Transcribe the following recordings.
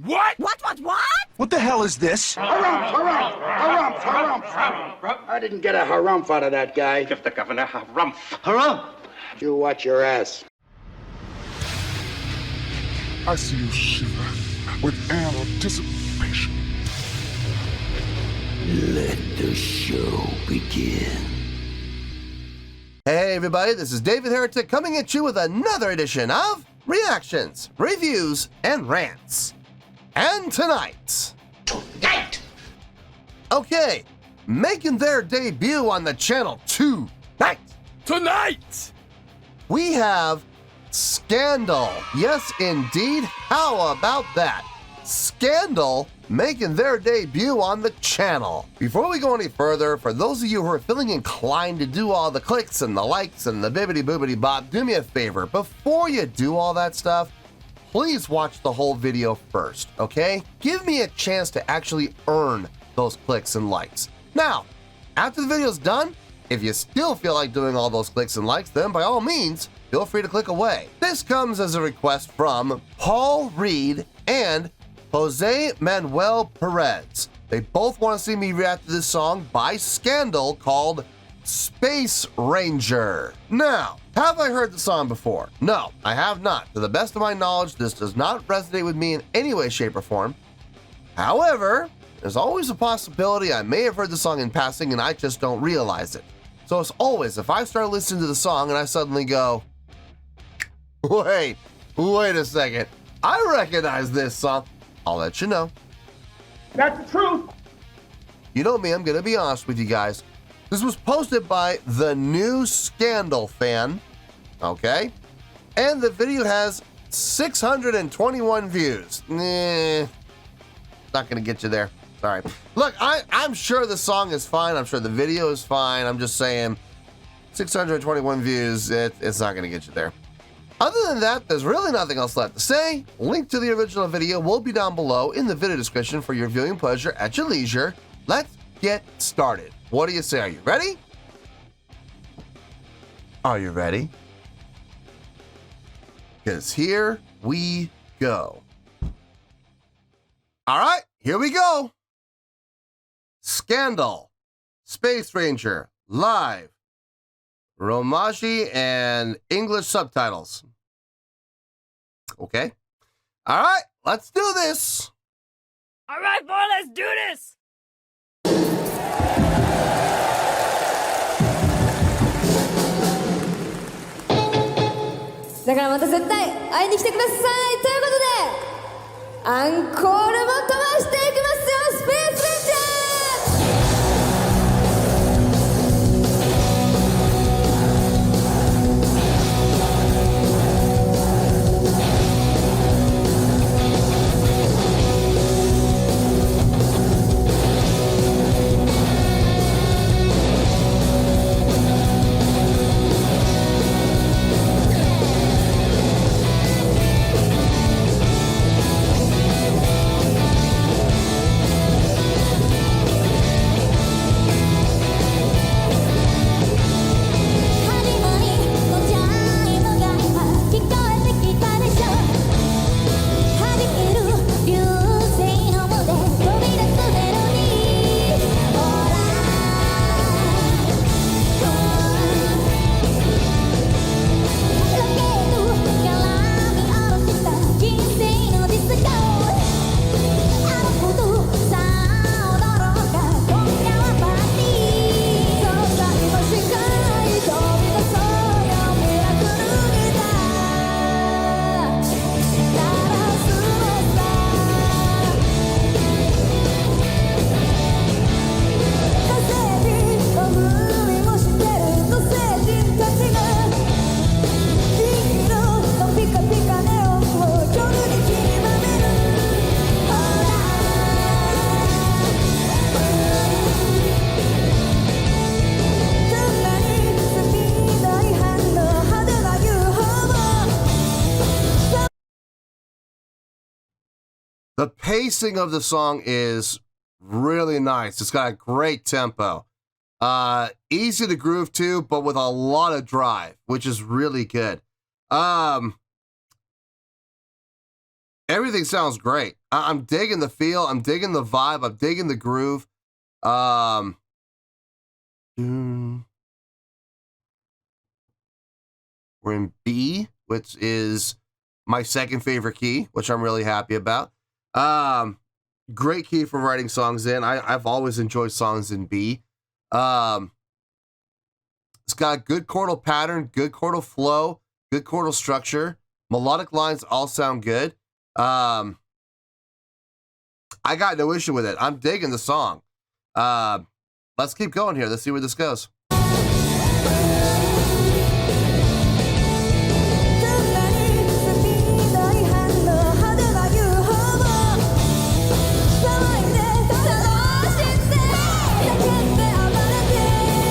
What? What? What the hell is this? Harumph. I didn't get a harumph out of that guy. Give the governor harumph. Harumph! You watch your ass. I see you shiver with anticipation. Let the show begin. Hey everybody, this is David Heretic coming at you with another edition of Reactions, Reviews, and Rants. And tonight... Okay, making their debut on the channel tonight, we have Scandal. Yes, indeed. How about that? Scandal making their debut on the channel. Before we go any further, for those of you who are feeling inclined to do all the clicks and the likes and the bibbity boobity bop, do me a favor. Before you do all that stuff, please watch the whole video first, okay? Give me a chance to actually earn those clicks and likes. Now, after the video's done, if you still feel like doing all those clicks and likes, then by all means, feel free to click away. This comes as a request from Paul Reed and Jose Manuel Perez. They both want to see me react to this song by Scandal called Space Ranger. Now, have I heard the song before? No, I have not. To the best of my knowledge, this does not resonate with me in any way, shape, or form. However, there's always a possibility I may have heard the song in passing and I just don't realize it. So as always, if I start listening to the song and I suddenly go, wait a second, I recognize this song, I'll let you know. That's the truth. You know me, I'm gonna be honest with you guys. This was posted by the new Scandal fan, okay? And the video has 621 views. Not gonna get you there, sorry. Look, I'm sure the song is fine, I'm sure the video is fine, I'm just saying 621 views, it's not gonna get you there. Other than that, there's really nothing else left to say. Link to the original video will be down below in the video description for your viewing pleasure at your leisure. Let's get started. What do you say? Are you ready? Are you ready? Because here we go. All right, here we go. Scandal, Space Ranger, live. Romaji and English subtitles. Okay. All right, let's do this. All right, boy, let's do this.だからまた絶対会いに来てくださいということでアンコールも飛ばしていきますよ、スペースレンジャー。The pacing of the song is really nice. It's got a great tempo. Easy to groove to, but with a lot of drive, which is really good. Everything sounds great. I'm digging the feel. I'm digging the vibe. I'm digging the groove. We're in B, which is my second favorite key, which I'm really happy about. Great key for writing songs in. I've always enjoyed songs in B. It's got good chordal pattern, good chordal flow, good chordal structure. Melodic lines all sound good. I got no issue with it. I'm digging the song. Let's keep going here. Let's see where this goes.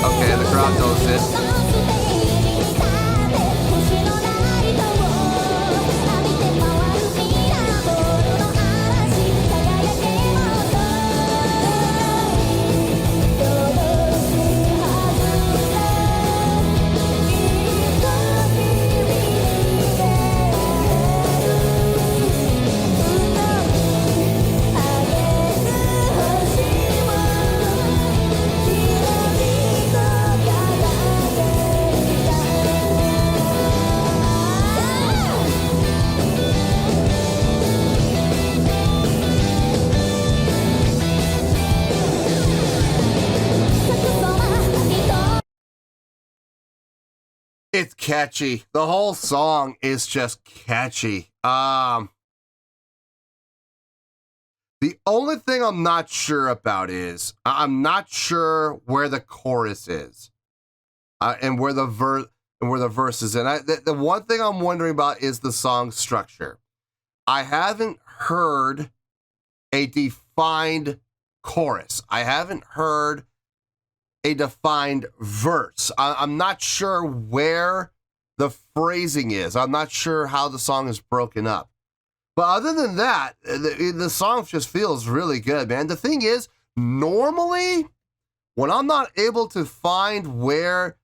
Okay, the crowd knows it. It's catchy. The whole song is just catchy. The only thing I'm not sure about is I'm not sure where the chorus is, and where the verse is. And the one thing I'm wondering about is the song structure. I haven't heard a defined chorus. I haven't heard a defined verse. I'm not sure where the phrasing is. I'm not sure how the song is broken up. But other than that, the song just feels really good, man. The thing is, normally, when I'm not able to find where,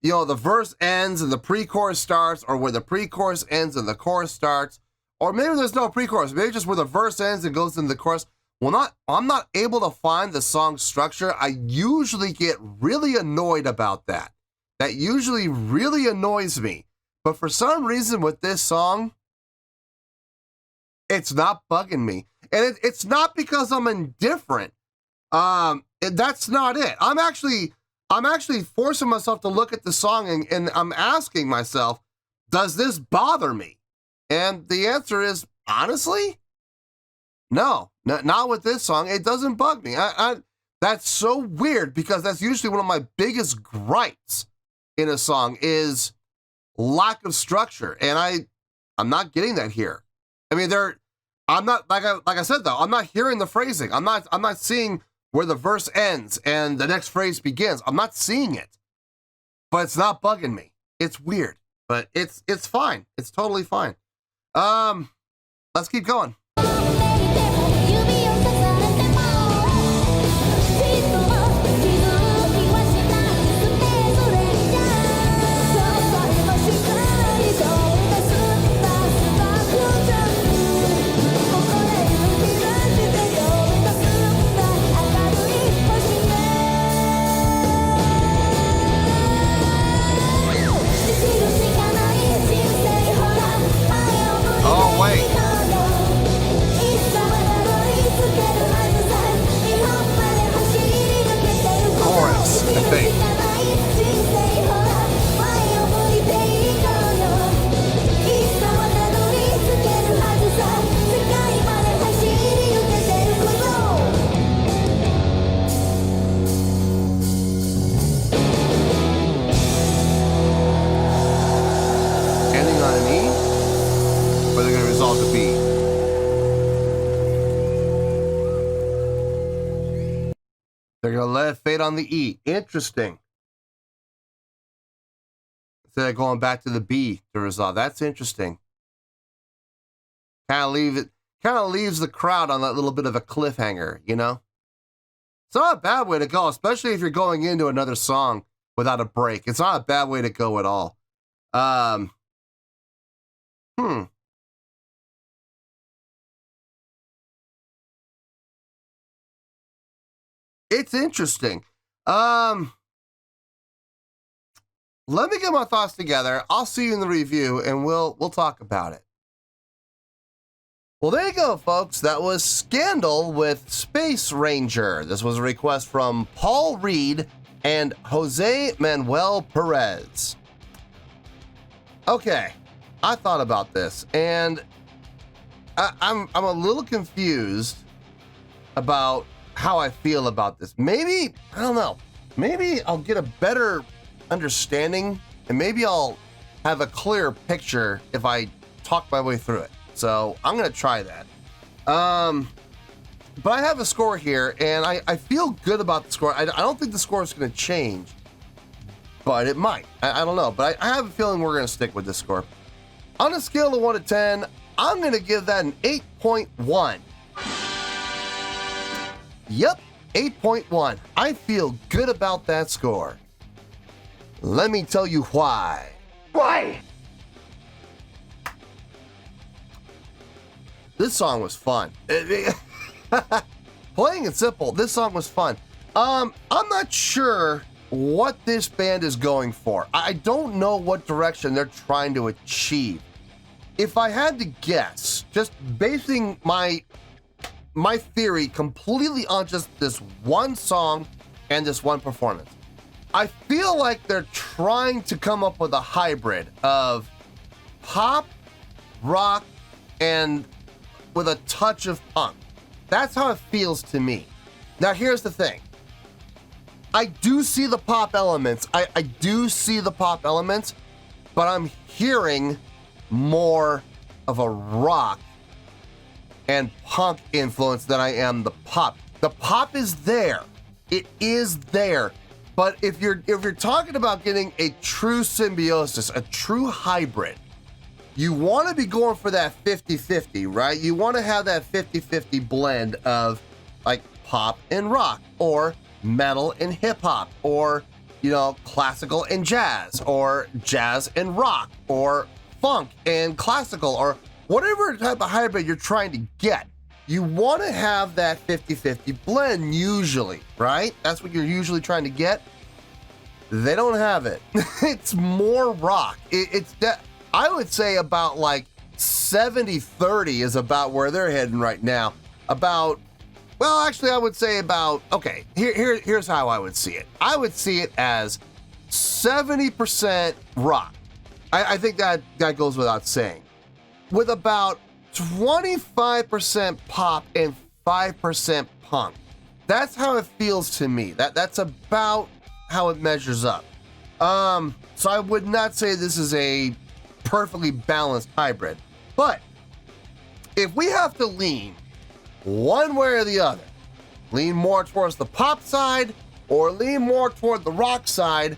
the verse ends and the pre-chorus starts, or where the pre-chorus ends and the chorus starts, or maybe there's no pre-chorus, maybe just where the verse ends and goes into the chorus, I'm not able to find the song structure. I usually get really annoyed about that. That usually really annoys me. But for some reason with this song, it's not bugging me. And it's not because I'm indifferent. That's not it. I'm actually forcing myself to look at the song and I'm asking myself, does this bother me? And the answer is, honestly, no, not with this song. It doesn't bug me. That's so weird because that's usually one of my biggest gripes in a song is lack of structure. And I'm not getting that here. I mean, I'm not, like I said though, I'm not hearing the phrasing. I'm not seeing where the verse ends and the next phrase begins. I'm not seeing it, but it's not bugging me. It's weird, but it's fine. It's totally fine. Let's keep going. Oh, wait. Chorus, I think. Ending on an E? Or they're going to resolve to B? They're going to let it fade on the E. Interesting. Instead of going back to the B to resolve. That's interesting. Kind of leaves the crowd on that little bit of a cliffhanger, It's not a bad way to go, especially if you're going into another song without a break. It's not a bad way to go at all. It's interesting. Let me get my thoughts together. I'll see you in the review, and we'll talk about it. Well, there you go, folks. That was Scandal with Space Ranger. This was a request from Paul Reed and Jose Manuel Perez. Okay, I thought about this, and I'm a little confused about how I feel about this. Maybe, I don't know, maybe I'll get a better understanding, and maybe I'll have a clearer picture if I talk my way through it. So I'm gonna try that. But I have a score here, and I feel good about the score. I don't think the score is gonna change, but it might. I don't know, but I have a feeling we're gonna stick with this score. On a scale of 1 to 10, I'm gonna give that an 8.1. Yep, 8.1. I feel good about that score. Let me tell you why. Why? This song was fun. Plain and simple, this song was fun. I'm not sure what this band is going for. I don't know what direction they're trying to achieve. If I had to guess, just basing my theory completely on just this one song and this one performance, I feel like they're trying to come up with a hybrid of pop, rock, and with a touch of punk. That's how it feels to me. Now, here's the thing. I do see the pop elements. I do see the pop elements, but I'm hearing more of a rock and punk influence than I am the pop. The pop is there. It is there. But if you're talking about getting a true symbiosis, a true hybrid, you want to be going for that 50-50, right? You want to have that 50-50 blend of like pop and rock, or metal and hip hop, or, you know, classical and jazz, or jazz and rock, or funk and classical, or whatever type of hybrid you're trying to get. You want to have that 50-50 blend usually, right? That's what you're usually trying to get. They don't have it. It's more rock. I would say about like 70-30 is about where they're heading right now. Actually, I would say about, okay, here's how I would see it. I would see it as 70% rock. I think that goes without saying. With about 25% pop and 5% punk. That's how it feels to me. That's about how it measures up. So I would not say this is a perfectly balanced hybrid. But if we have to lean one way or the other, lean more towards the pop side or lean more toward the rock side,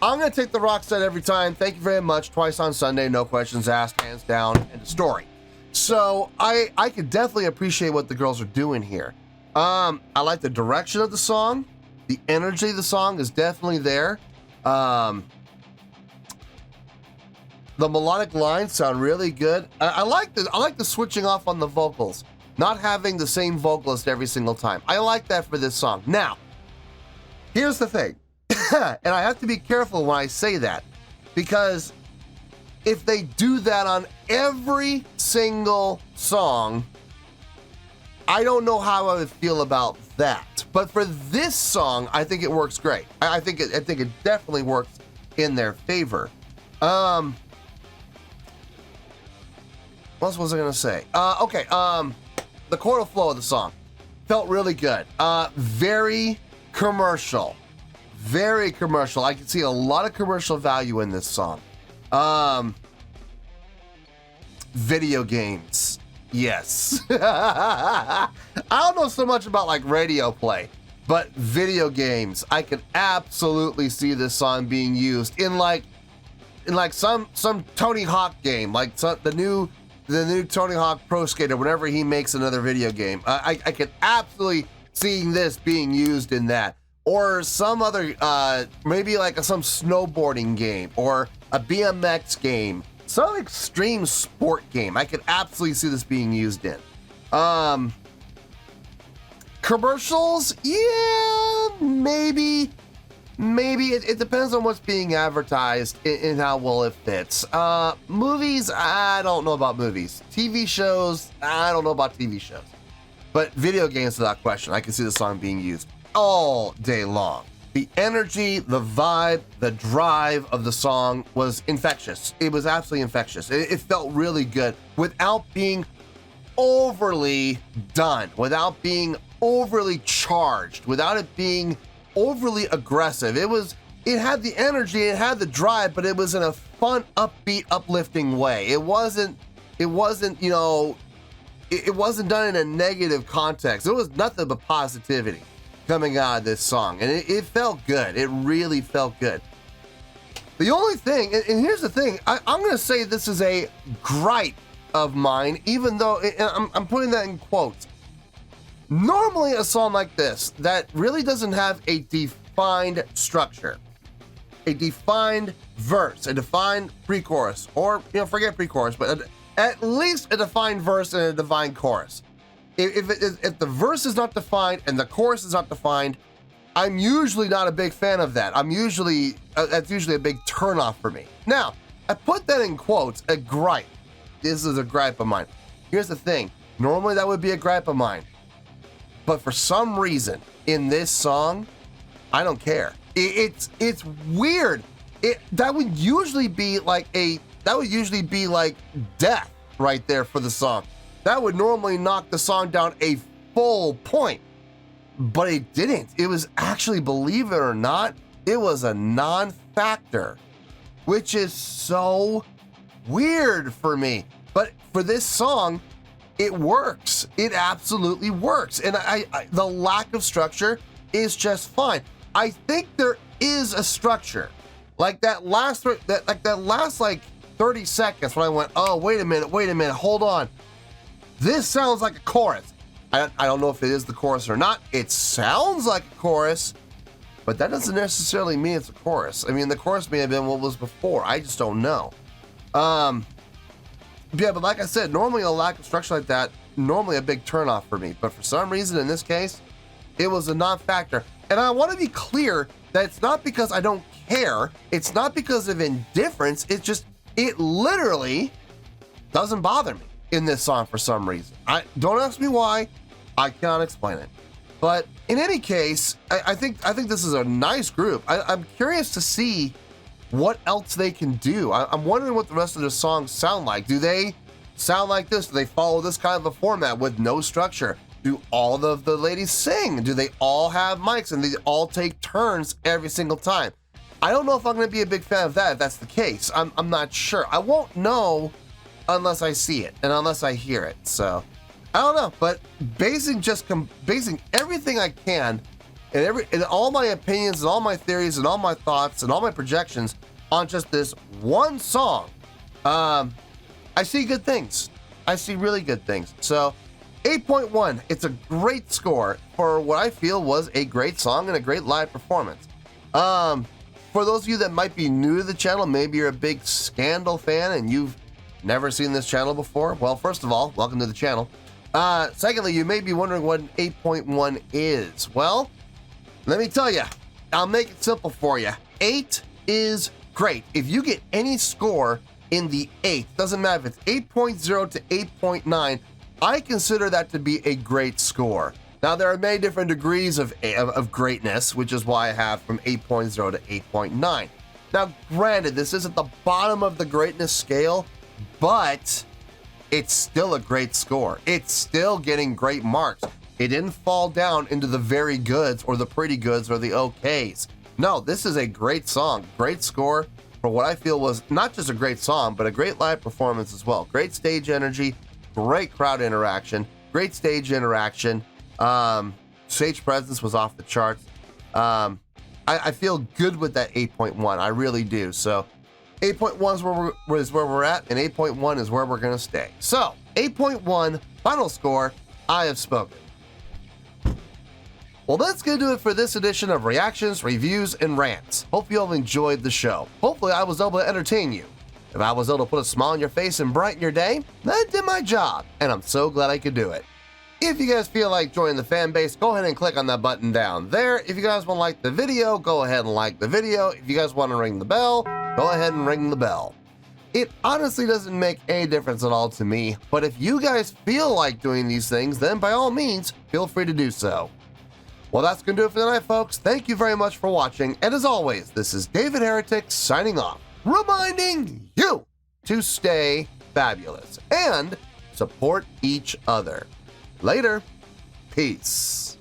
I'm going to take the rock side every time. Thank you very much. Twice on Sunday, no questions asked, hands down, end of story. So I could definitely appreciate what the girls are doing here. I like the direction of the song. The energy of the song is definitely there. The melodic lines sound really good. I like the switching off on the vocals, not having the same vocalist every single time. I like that for this song. Now, here's the thing, and I have to be careful when I say that, because if they do that on every single song, I don't know how I would feel about that. But for this song, I think it works great. I think it definitely works in their favor. What else was I gonna say? Okay. The chordal flow of the song felt really good. Very commercial. Very commercial. I can see a lot of commercial value in this song. Video games. Yes. I don't know so much about like radio play, but video games. I can absolutely see this song being used in like some Tony Hawk game, like the new Tony Hawk Pro Skater, whenever he makes another video game. I can absolutely see this being used in that. Or some other, maybe like some snowboarding game or a BMX game, some extreme sport game. I could absolutely see this being used in. Commercials, yeah, maybe it depends on what's being advertised and how well it fits. Movies, I don't know about movies. TV shows, I don't know about TV shows. But video games, without question, I can see the song being used all day long. The energy, the vibe, the drive of the song was infectious. It was absolutely infectious. It felt really good without being overly done, without being overly charged, without it being overly aggressive. It had the energy, it had the drive, but it was in a fun, upbeat, uplifting way. It wasn't, it wasn't done in a negative context. It was nothing but positivity coming out of this song, and it felt good. It really felt good. The only thing, and here's the thing, I'm going to say this is a gripe of mine, even though I'm putting that in quotes. Normally a song like this that really doesn't have a defined structure, a defined verse, a defined pre-chorus, or forget pre-chorus, but at least a defined verse and a defined chorus. If the verse is not defined and the chorus is not defined, I'm usually not a big fan of that. That's usually a big turnoff for me. Now, I put that in quotes, a gripe. This is a gripe of mine. Here's the thing. Normally that would be a gripe of mine. But for some reason, in this song, I don't care. It's weird. That would usually be like death right there for the song. That would normally knock the song down a full point. But it didn't. It was actually, believe it or not, it was a non-factor, which is so weird for me. But for this song, it works. It absolutely works. And the lack of structure is just fine. I think there is a structure. Like that last 30 seconds when I went, oh, wait a minute, hold on. This sounds like a chorus. I don't know if it is the chorus or not. It sounds like a chorus, but that doesn't necessarily mean it's a chorus. I mean, the chorus may have been what was before. I just don't know. Yeah, but like I said, normally a lack of structure like that, normally a big turnoff for me. But for some reason in this case, it was a non-factor. And I want to be clear that it's not because I don't care. It's not because of indifference. It's just, it literally doesn't bother me in this song for some reason. Don't ask me why. I cannot explain it. But in any case, I think this is a nice group. I'm curious to see what else they can do. I'm wondering what the rest of their songs sound like. Do they sound like this? Do they follow this kind of a format with no structure? Do all of the ladies sing? Do they all have mics and they all take turns every single time? I don't know if I'm going to be a big fan of that if that's the case. I'm not sure. I won't know unless I see it and unless I hear it. So I don't know, but basing everything I can and all my opinions and all my theories and all my thoughts and all my projections on just this one song, I see good things. I see really good things. So 8.1, it's a great score for what I feel was a great song and a great live performance. For those of you that might be new to the channel, maybe you're a big Scandal fan and you've never seen this channel before. Well, first of all, welcome to the channel. Secondly, you may be wondering what an 8.1 is. Well, let me tell you, I'll make it simple for you. 8 is great. If you get any score in the 8, doesn't matter if it's 8.0 to 8.9, I consider that to be a great score. Now, there are many different degrees of greatness, which is why I have from 8.0 to 8.9. Now, granted, this isn't the bottom of the greatness scale, but it's still a great score. It's still getting great marks. It didn't fall down into the very goods or the pretty goods or the okays. No, this is a great song, great score for what I feel was not just a great song, but a great live performance as well. Great stage energy, great crowd interaction, great stage interaction. Stage presence was off the charts. I feel good with that 8.1. I really do. So 8.1 is where we're at, and 8.1 is where we're going to stay. So 8.1, final score, I have spoken. Well, that's going to do it for this edition of Reactions, Reviews, and Rants. Hope you all enjoyed the show. Hopefully I was able to entertain you. If I was able to put a smile on your face and brighten your day, that did my job, and I'm so glad I could do it. If you guys feel like joining the fan base, go ahead and click on that button down there. If you guys want to like the video, go ahead and like the video. If you guys want to ring the bell, go ahead and ring the bell. It honestly doesn't make any difference at all to me, but if you guys feel like doing these things, then by all means, feel free to do so. Well, that's going to do it for tonight, folks. Thank you very much for watching, and as always, this is David Heretic signing off, reminding you to stay fabulous and support each other. Later. Peace.